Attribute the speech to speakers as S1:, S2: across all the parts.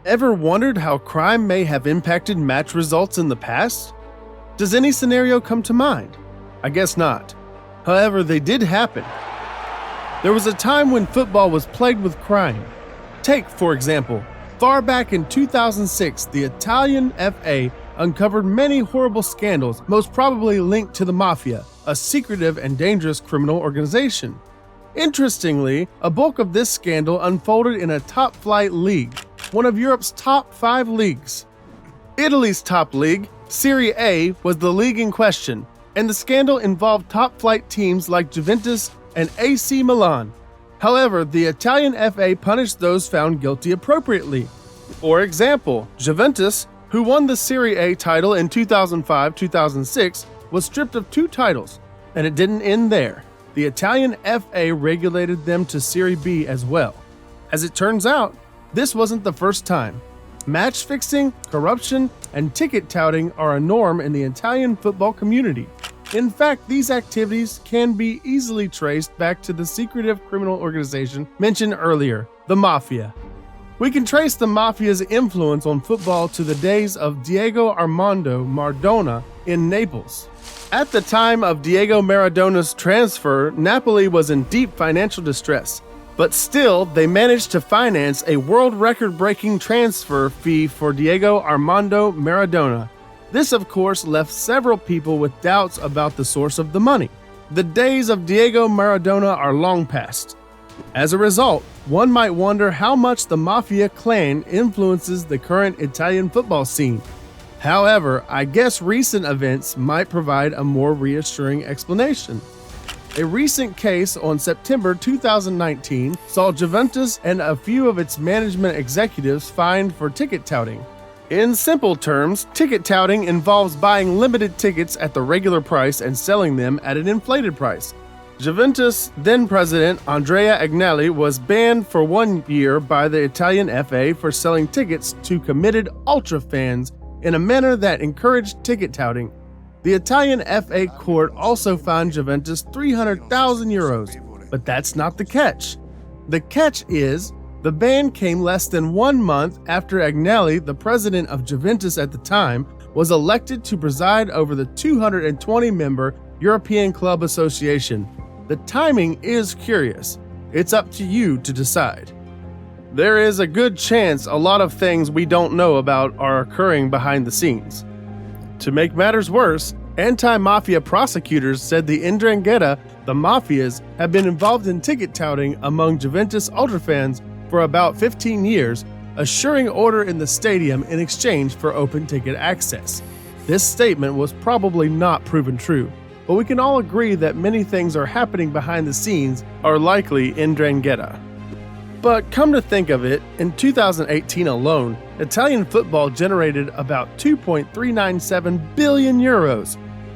S1: Ever wondered how crime may have impacted match results in the past? Does any scenario come to mind? I guess not. However, they did happen. There was a time when football was plagued with crime. Take, for example, far back in 2006, the Italian FA uncovered many horrible scandals, most probably linked to the Mafia, a secretive and dangerous criminal organization. Interestingly, a bulk of this scandal unfolded in a top-flight league, one of Europe's top 5 leagues. Italy's top league, Serie A, was the league in question, and the scandal involved top-flight teams like Juventus and AC Milan. However, the Italian FA punished those found guilty appropriately. For example, Juventus, who won the Serie A title in 2005-2006, was stripped of 2 titles, and it didn't end there. The Italian FA regulated them to Serie B as well. As it turns out, this wasn't the first time. Match fixing, corruption, and ticket touting are a norm in the Italian football community. In fact, these activities can be easily traced back to the secretive criminal organization mentioned earlier, the Mafia. We can trace the Mafia's influence on football to the days of Diego Armando Maradona in Naples. At the time of Diego Maradona's transfer, Napoli was in deep financial distress, but still they managed to finance a world record-breaking transfer fee for Diego Armando Maradona. This, of course, left several people with doubts about the source of the money. The days of Diego Maradona are long past. As a result, one might wonder how much the Mafia clan influences the current Italian football scene. However, I guess recent events might provide a more reassuring explanation. A recent case on September 2019 saw Juventus and a few of its management executives fined for ticket touting. In simple terms, ticket touting involves buying limited tickets at the regular price and selling them at an inflated price. Juventus then-president Andrea Agnelli was banned for 1 year by the Italian FA for selling tickets to committed ultra fans in a manner that encouraged ticket touting. The Italian FA court also fined Juventus €300,000, but that's not the catch. The catch is, the ban came less than 1 month after Agnelli, the president of Juventus at the time, was elected to preside over the 220-member European Club Association. The timing is curious. It's up to you to decide. There is a good chance a lot of things we don't know about are occurring behind the scenes. To make matters worse, anti-mafia prosecutors said the 'Ndrangheta, the Mafias, have been involved in ticket touting among Juventus ultrafans for about 15 years, assuring order in the stadium in exchange for open ticket access. This statement was probably not proven true, but we can all agree that many things are happening behind the scenes are likely 'Ndrangheta. But come to think of it, in 2018 alone, Italian football generated about €2.397 billion.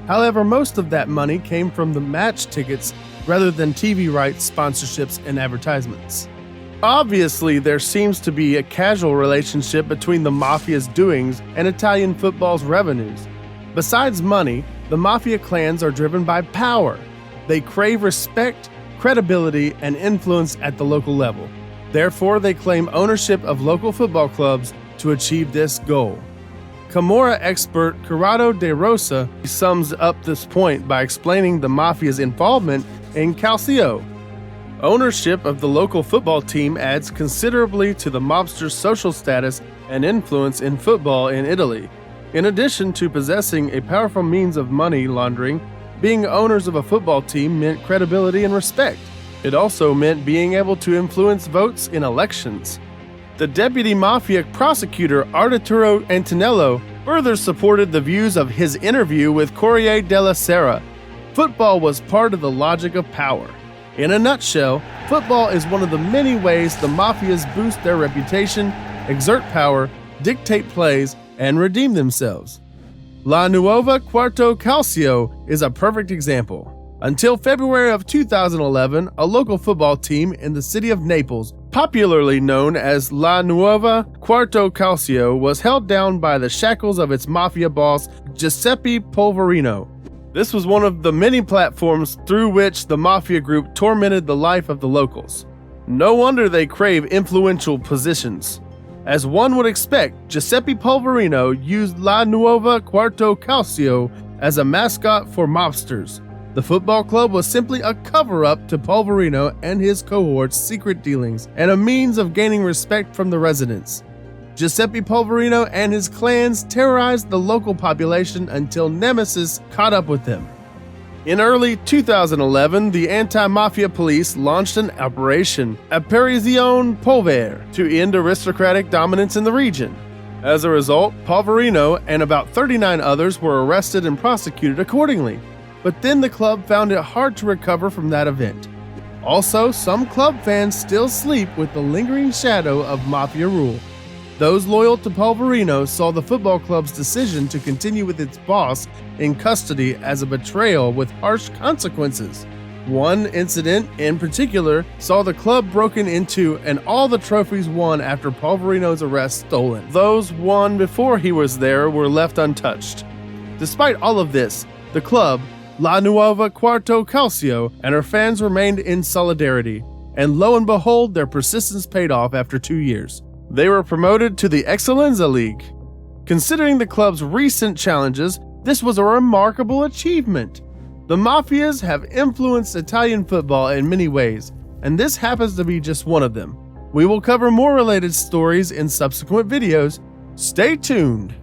S1: However, most of that money came from the match tickets rather than TV rights, sponsorships, and advertisements. Obviously, there seems to be a causal relationship between the Mafia's doings and Italian football's revenues. Besides money, the Mafia clans are driven by power. They crave respect, credibility, and influence at the local level. Therefore, they claim ownership of local football clubs to achieve this goal. Camorra expert Corrado De Rosa sums up this point by explaining the Mafia's involvement in Calcio. Ownership of the local football team adds considerably to the mobsters' social status and influence in football in Italy. In addition to possessing a powerful means of money laundering, being owners of a football team meant credibility and respect. It also meant being able to influence votes in elections. The deputy mafia prosecutor Arturo Antonello further supported the views of his interview with Corriere della Sera. Football was part of the logic of power. In a nutshell, football is one of the many ways the Mafias boost their reputation, exert power, dictate plays, and redeem themselves. La Nuova Quarto Calcio is a perfect example. Until February of 2011, a local football team in the city of Naples, popularly known as La Nuova Quarto Calcio, was held down by the shackles of its mafia boss, Giuseppe Polverino. This was one of the many platforms through which the mafia group tormented the life of the locals. No wonder they crave influential positions. As one would expect, Giuseppe Polverino used La Nuova Quarto Calcio as a mascot for mobsters. The football club was simply a cover-up to Polverino and his cohort's secret dealings and a means of gaining respect from the residents. Giuseppe Polverino and his clans terrorized the local population until Nemesis caught up with them. In early 2011, the anti-mafia police launched an operation, Apparizione Polvere, to end aristocratic dominance in the region. As a result, Polverino and about 39 others were arrested and prosecuted accordingly. But then the club found it hard to recover from that event. Also, some club fans still sleep with the lingering shadow of Mafia rule. Those loyal to Polverino saw the football club's decision to continue with its boss in custody as a betrayal with harsh consequences. One incident in particular saw the club broken into and all the trophies won after Polverino's arrest stolen. Those won before he was there were left untouched. Despite all of this, the club, La Nuova Quarto Calcio, and her fans remained in solidarity, and lo and behold, their persistence paid off after 2 years. They were promoted to the Eccellenza League. Considering the club's recent challenges, this was a remarkable achievement. The Mafias have influenced Italian football in many ways, and this happens to be just one of them. We will cover more related stories in subsequent videos. Stay tuned!